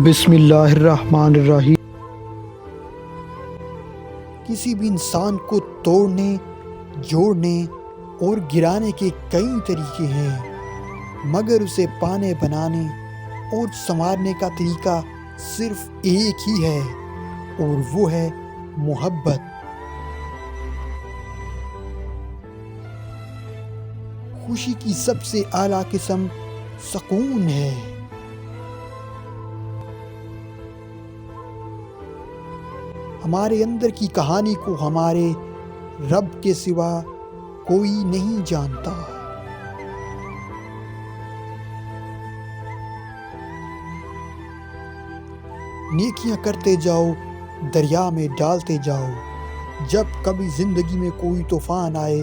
بسم اللہ الرحمن الرحیم۔ کسی بھی انسان کو توڑنے، جوڑنے اور گرانے کے کئی طریقے ہیں، مگر اسے پانے، بنانے اور سنوارنے کا طریقہ صرف ایک ہی ہے، اور وہ ہے محبت۔ خوشی کی سب سے اعلیٰ قسم سکون ہے۔ ہمارے اندر کی کہانی کو ہمارے رب کے سوا کوئی نہیں جانتا۔ نیکیاں کرتے جاؤ، دریا میں ڈالتے جاؤ۔ جب کبھی زندگی میں کوئی طوفان آئے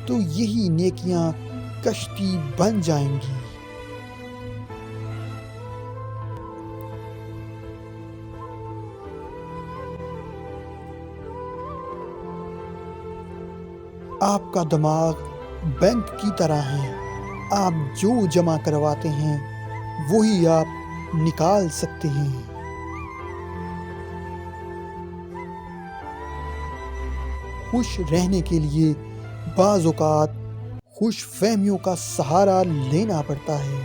تو یہی نیکیاں کشتی بن جائیں گی۔ آپ کا دماغ بینک کی طرح ہے، آپ جو جمع کرواتے ہیں وہی آپ نکال سکتے ہیں۔ خوش رہنے کے لیے بعض اوقات خوش فہمیوں کا سہارا لینا پڑتا ہے۔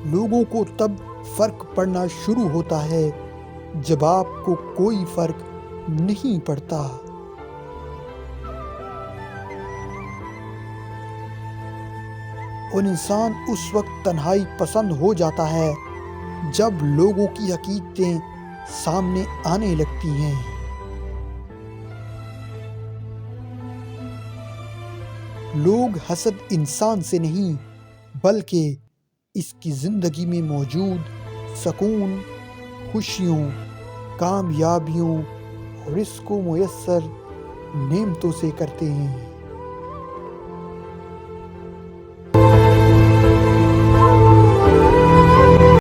لوگوں کو تب فرق پڑنا شروع ہوتا ہے جب آپ کو کوئی فرق نہیں پڑتا۔ اور انسان اس وقت تنہائی پسند ہو جاتا ہے جب لوگوں کی حقیقتیں سامنے آنے لگتی ہیں۔ لوگ حسد انسان سے نہیں بلکہ اس کی زندگی میں موجود سکون، خوشیوں، کامیابیوں اور اس کو میسر نعمتوں سے کرتے ہیں۔